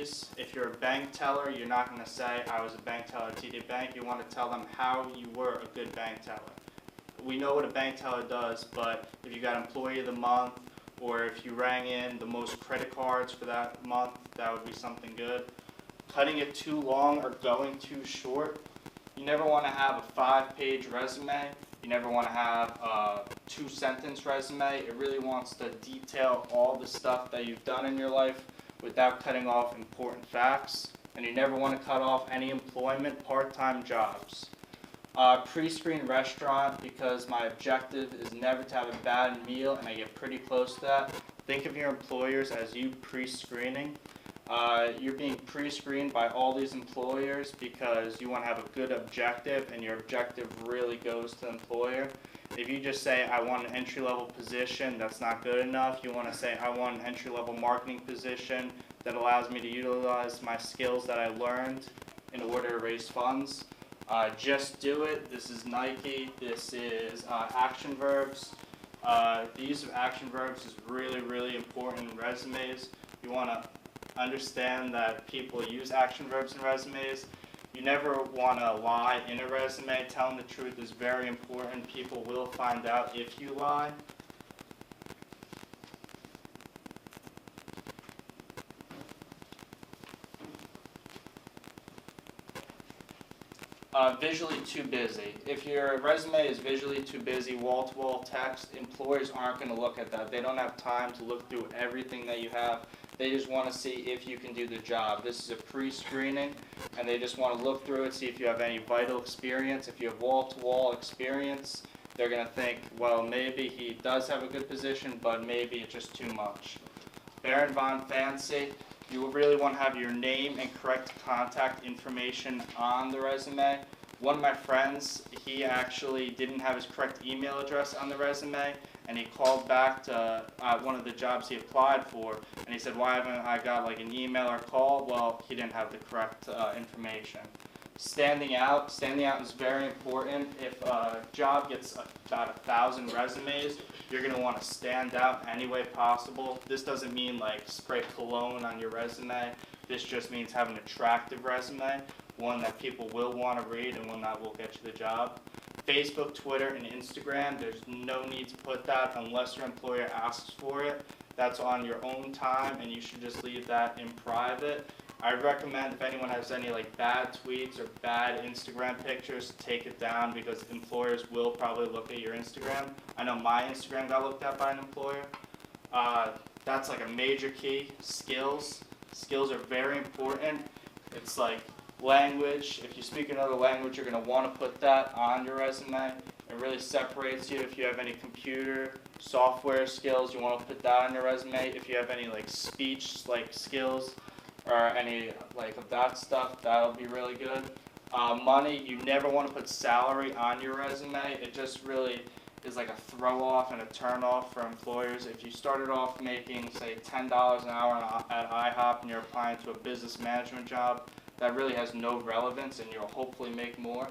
employees, if you're a bank teller, you're not going to say, I was a bank teller at TD Bank. You want to tell them how you were a good bank teller. We know what a bank teller does, but if you got employee of the month, or if you rang in the most credit cards for that month, that would be something good. Cutting it too long or going too short. You never want to have a 5-page resume. You never want to have a 2-sentence resume. It really wants to detail all the stuff that you've done in your life without cutting off important facts. And you never want to cut off any employment, part-time jobs. Pre-screen restaurant, because my objective is never to have a bad meal, and I get pretty close to that. Think of your employers as you pre-screening. You're being pre-screened by all these employers because you want to have a good objective, and your objective really goes to the employer. If you just say, I want an entry-level position, that's not good enough. You want to say, I want an entry-level marketing position that allows me to utilize my skills that I learned in order to raise funds. Just do it. This is Nike. This is action verbs. The use of action verbs is really, really important in resumes. You want to understand that people use action verbs in resumes. You never want to lie in a resume. Telling the truth is very important. People will find out if you lie. Visually too busy. If your resume is visually too busy, wall-to-wall text, employers aren't going to look at that. They don't have time to look through everything that you have. They just want to see if you can do the job. This is a pre-screening, and they just want to look through it, see if you have any vital experience. If you have wall-to-wall experience, they're going to think, well, maybe he does have a good position, but maybe it's just too much. Baron von Fancy. You will really want to have your name and correct contact information on the resume. One of my friends, he actually didn't have his correct email address on the resume, and he called back to one of the jobs he applied for, and he said, why haven't I got like an email or call? Well, he didn't have the correct information. Standing out is very important. If a job gets about 1,000 resumes, you're going to want to stand out any way possible. This doesn't mean like spray cologne on your resume. This just means have an attractive resume, one that people will want to read and one that will get you the job. Facebook, Twitter, and Instagram, there's no need to put that unless your employer asks for it. That's on your own time, and you should just leave that in private. I recommend if anyone has any like bad tweets or bad Instagram pictures, take it down because employers will probably look at your Instagram. I know my Instagram got looked at by an employer. That's like a major key. Skills. Skills are very important. It's like language. If you speak another language, you're going to want to put that on your resume. It really separates you. If you have any computer, software skills, you want to put that on your resume. If you have any like speech like skills, or any like of that stuff, that'll be really good. Money, you never want to put salary on your resume. It just really is like a throw off and a turn off for employers. If you started off making say $10 an hour at IHOP and you're applying to a business management job, that really has no relevance and you'll hopefully make more.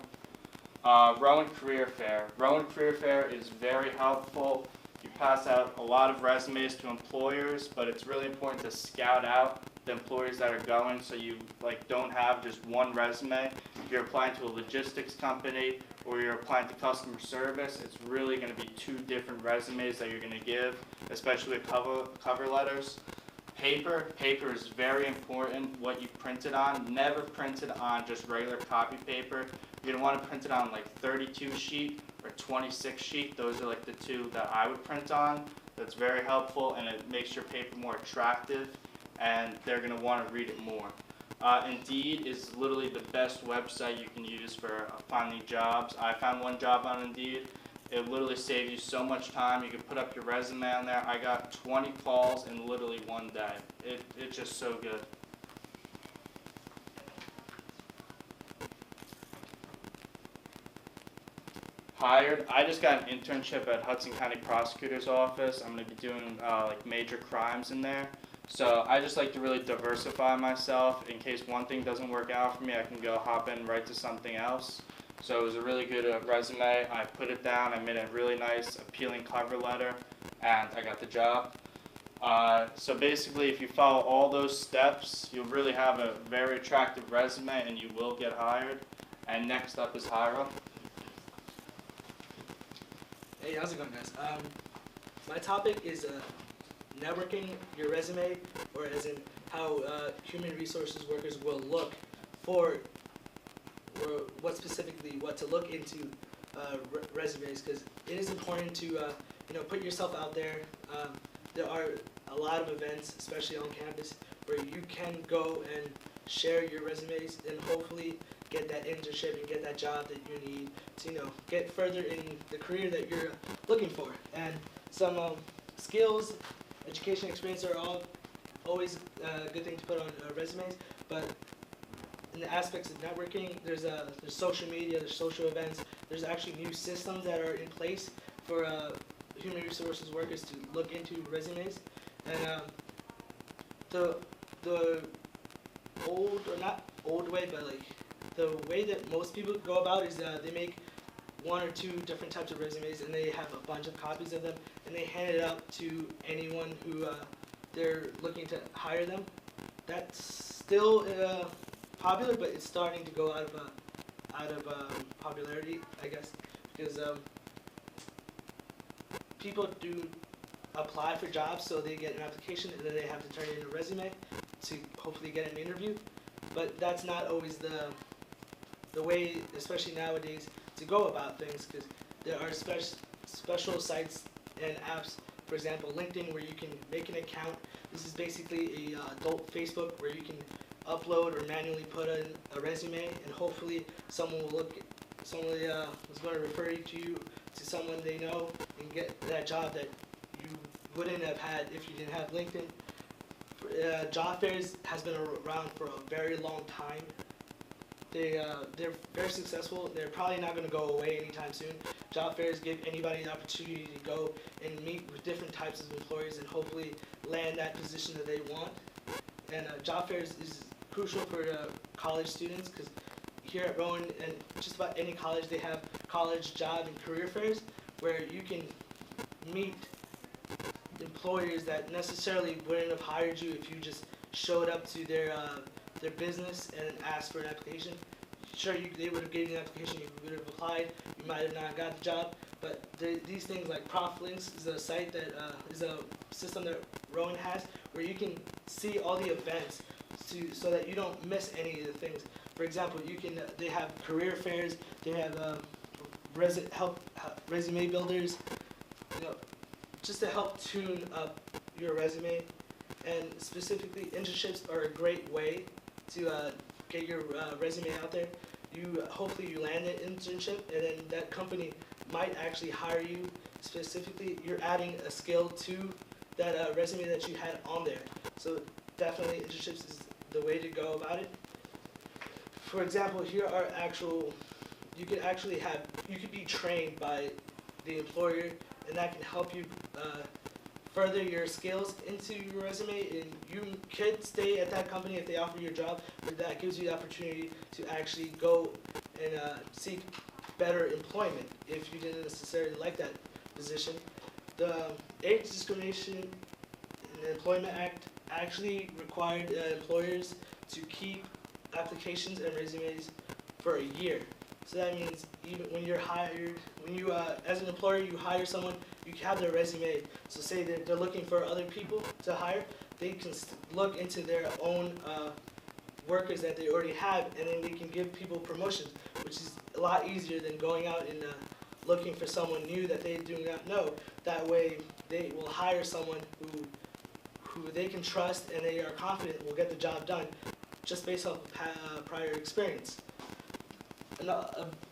Rowan Career Fair. Rowan Career Fair is very helpful. You pass out a lot of resumes to employers, but it's really important to scout out the employers that are going so you like don't have just one resume. If you're applying to a logistics company or you're applying to customer service, it's really going to be 2 different resumes that you're going to give, especially with cover letters. Paper is very important. What you print it on, never print it on just regular copy paper. You're going to want to print it on like 32 sheet or 26 sheet. Those are like the 2 that I would print on. That's very helpful, and it makes your paper more attractive, and they're going to want to read it more. Indeed is literally the best website you can use for finding jobs. I found one job on Indeed. It literally saves you so much time. You can put up your resume on there. I got 20 calls in literally one day. It's just so good. Hired. I just got an internship at Hudson County Prosecutor's Office. I'm going to be doing like major crimes in there. So I just like to really diversify myself. In case one thing doesn't work out for me, I can go hop in right to something else. So it was a really good resume. I put it down. I made a really nice, appealing cover letter, and I got the job. So basically, if you follow all those steps, you'll really have a very attractive resume and you will get hired. And next up is Hiram. Hey, how's it going, guys? My topic is networking your resume, or as in how human resources workers will look for, or what to look into resumes, because it is important to put yourself out there. There are a lot of events, especially on campus, where you can go and share your resumes and hopefully get that internship and get that job that you need to get further in the career that you're looking for. And some skills, education, experience are always a good thing to put on resumes, but in the aspects of networking, there's social media, there's social events, there's actually new systems that are in place for human resources workers to look into resumes. And the old, or not old way, but like the way that most people go about is they make one or two different types of resumes and they have a bunch of copies of them and they hand it out to anyone who they're looking to hire them. That's still popular, but it's starting to go out of popularity, I guess, because people do apply for jobs, so they get an application and then they have to turn in a resume to hopefully get an interview. But that's not always the way, especially nowadays, to go about things, because there are special sites and apps, for example LinkedIn, where you can make an account. This is basically a adult Facebook where you can upload or manually put in a resume, and hopefully someone is going to refer you to someone they know and get that job that you wouldn't have had if you didn't have LinkedIn. Job fairs has been around for a very long time. They're very successful. They're probably not going to go away anytime soon. Job fairs give anybody the opportunity to go and meet with different types of employers and hopefully land that position that they want. And job fairs is crucial for college students, because here at Rowan and just about any college, they have college, job, and career fairs where you can meet employers that necessarily wouldn't have hired you if you just showed up to their business and asked for an application. Sure, they would have given you an application, you would have applied, you might have not got the job, but these things like ProfLinks is a site that is a system that Rowan has where you can see all the events so that you don't miss any of the things. For example, they have career fairs, they have resume builders, just to help tune up your resume. And specifically, internships are a great way to get your resume out there. Hopefully you land an internship, and then that company might actually hire you. Specifically, you're adding a skill to that resume that you had on there. So definitely, internships is the way to go about it. For example, here are you could be trained by the employer, and that can help you further your skills into your resume, and you could stay at that company if they offer you a job, but that gives you the opportunity to actually go and seek better employment if you didn't necessarily like that position. The Age Discrimination and Employment Act actually required employers to keep applications and resumes for a year. So that means even when you're hired, as an employer, you hire someone, you have their resume. So say that they're looking for other people to hire, they can look into their own workers that they already have, and then they can give people promotions, which is a lot easier than going out and looking for someone new that they do not know. That way, they will hire someone who they can trust and they are confident will get the job done, just based off prior experience.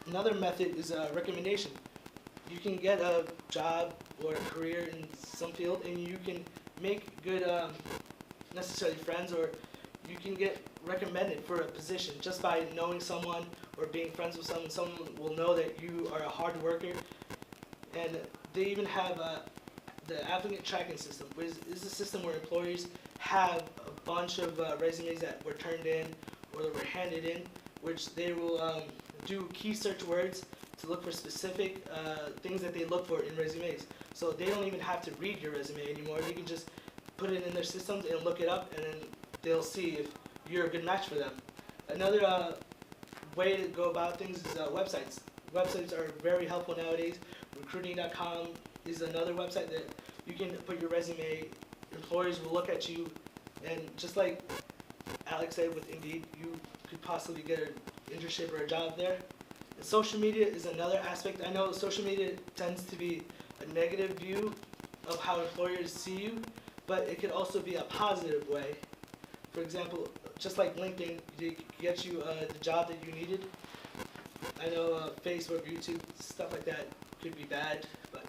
Another method is recommendation. You can get a job or a career in some field, and you can make good, necessarily friends, or you can get recommended for a position just by knowing someone or being friends with someone. Someone will know that you are a hard worker. And they even have the applicant tracking system, which is a system where employers have a bunch of resumes that were turned in or that were handed in, which they will do key search words to look for specific things that they look for in resumes. So they don't even have to read your resume anymore. They can just put it in their systems and look it up, and then they'll see if you're a good match for them. Another way to go about things is websites. Websites are very helpful nowadays. Recruiting.com is another website that you can put your resume. Employers will look at you, and just like Alex said with Indeed, you could possibly get an internship or a job there. And social media is another aspect. I know social media tends to be a negative view of how employers see you, but it could also be a positive way. For example, just like LinkedIn, they get you the job that you needed. I know Facebook, YouTube, stuff like that could be bad, but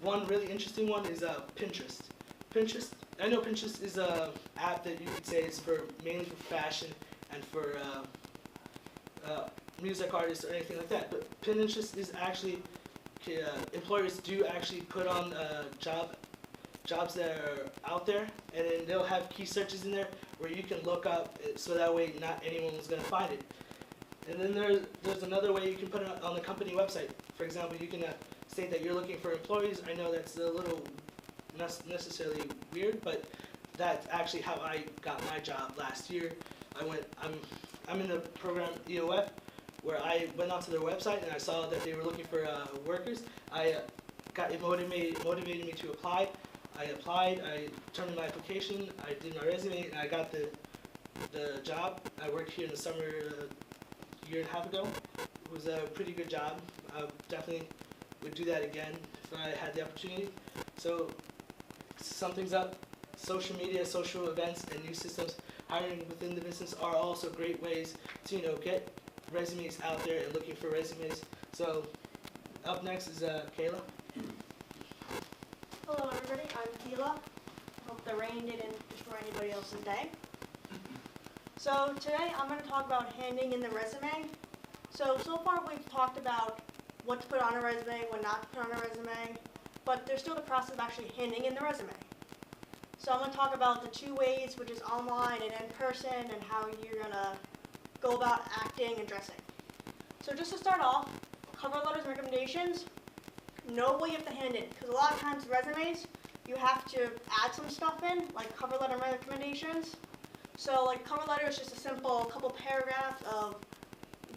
one really interesting one is Pinterest. Pinterest, I know Pinterest is a app that you could say is mainly for fashion and for music artists or anything like that. But Pinterest is actually employers do actually put on jobs that are out there, and then they'll have key searches in there where you can look up, so that way not anyone is going to find it. And then there's another way you can put it on the company website. For example, you can state that you're looking for employees. I know that's a little not necessarily weird, but that's actually how I got my job last year. I'm in the program EOF, where I went onto their website and I saw that they were looking for workers. It motivated me to apply. I applied, I turned in my application, I did my resume, and I got the job. I worked here in the summer a year and a half ago. It was a pretty good job. I definitely would do that again if I had the opportunity. So, to sum things up, social media, social events, and new systems, hiring within the business are also great ways to get resumes out there and looking for resumes. So, up next is Kayla. Hello everybody, I'm Keela. Hope the rain didn't destroy anybody else's day. So today I'm going to talk about handing in the resume. So far we've talked about what to put on a resume, what not to put on a resume, but there's still the process of actually handing in the resume. So I'm going to talk about the two ways, which is online and in person, and how you're going to go about acting and dressing. So just to start off, cover letters and recommendations. Know what you have to hand in, because a lot of times resumes, you have to add some stuff in, like cover letter and recommendations. So like cover letter is just a simple couple paragraphs of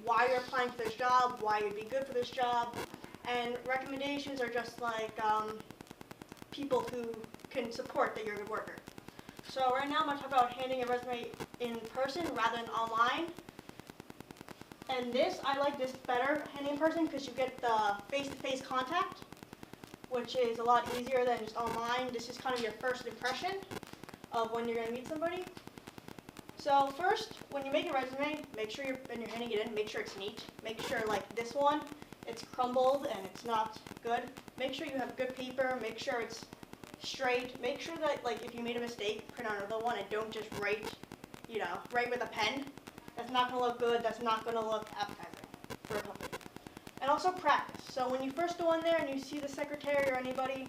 why you're applying for this job, why you'd be good for this job, and recommendations are just like people who can support that you're a good worker. So right now I'm going to talk about handing a resume in person rather than online. And I like this better, handing in person, because you get the face-to-face contact, which is a lot easier than just online. This is kind of your first impression of when you're going to meet somebody. So first, when you make a resume, make sure when you're handing it in, make sure it's neat. Make sure, like this one, it's crumbled and it's not good. Make sure you have good paper. Make sure it's straight. Make sure that, like, if you made a mistake, print out another one and don't just write with a pen. That's not going to look good. That's not going to look appetizing for a company. And also practice. So when you first go in there and you see the secretary or anybody,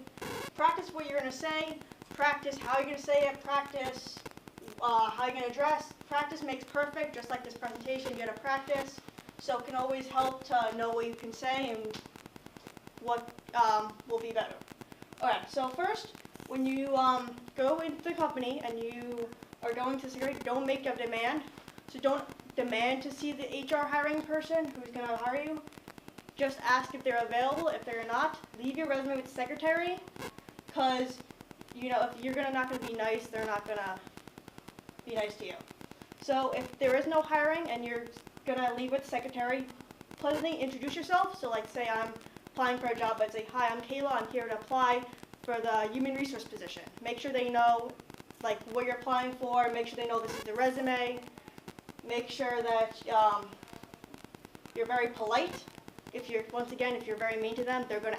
practice what you're going to say. Practice how you're going to say it. Practice how you're going to dress. Practice makes perfect. Just like this presentation, you got to practice. So it can always help to know what you can say and what will be better. Alright, so first, when you go into the company and you are going to security, don't make a demand. So don't demand to see the HR hiring person who's going to hire you. Just ask if they're available. If they're not, leave your resume with the secretary, because if you're not going to be nice, they're not going to be nice to you. So if there is no hiring and you're going to leave with the secretary, pleasantly introduce yourself. So like say I'm applying for a job, I'd say, hi, I'm Kayla. I'm here to apply for the human resource position. Make sure they know like what you're applying for. Make sure they know this is the resume. Make sure that you're very polite. If you're very mean to them, they're gonna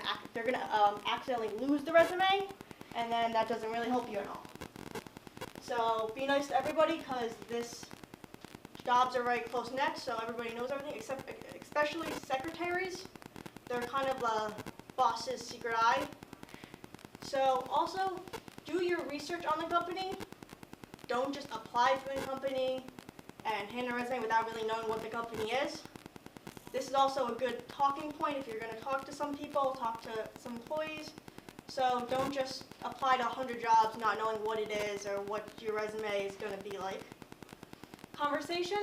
accidentally lose the resume, and then that doesn't really help you at all. So be nice to everybody, because this jobs are very close knit, so everybody knows everything, especially secretaries. They're kind of the boss's secret eye. So also do your research on the company. Don't just apply for the company and hand a resume without really knowing what the company is. This is also a good talking point if you're going to talk to some people, talk to some employees. So don't just apply to 100 jobs not knowing what it is or what your resume is going to be like. Conversation.